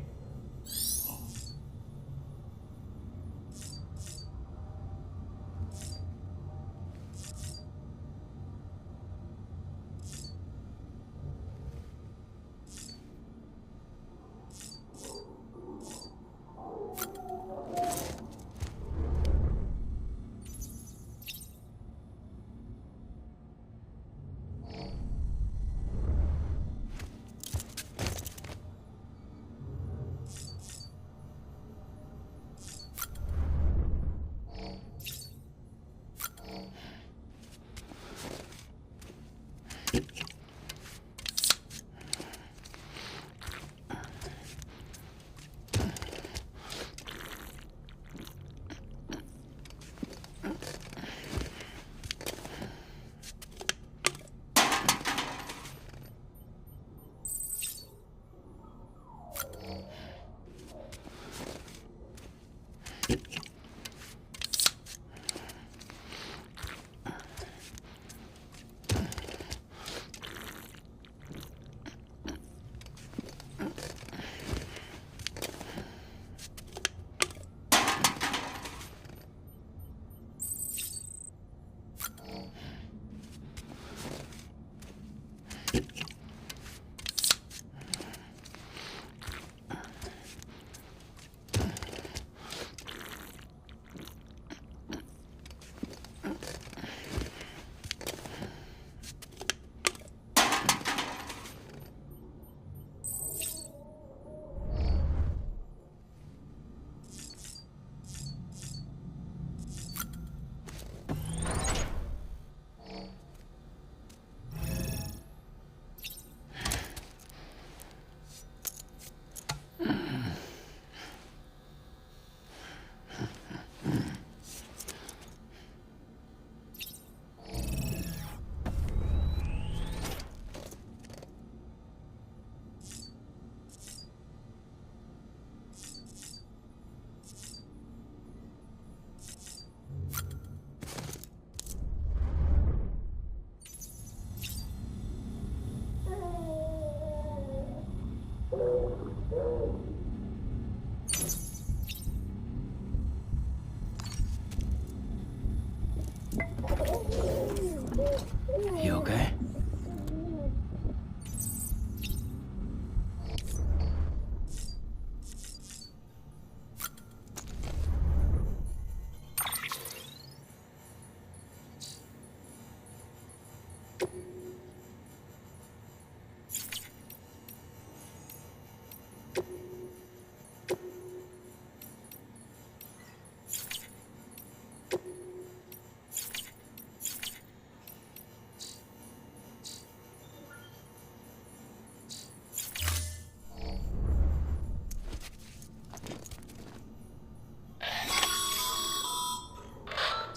You okay?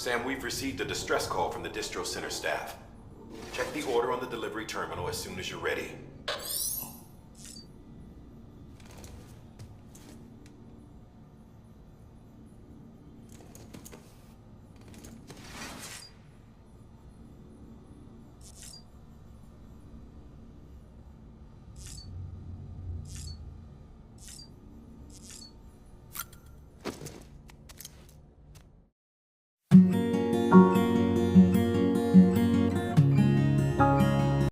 Sam, we've received a distress call from the distro center staff. Check the order on the delivery terminal as soon as you're ready.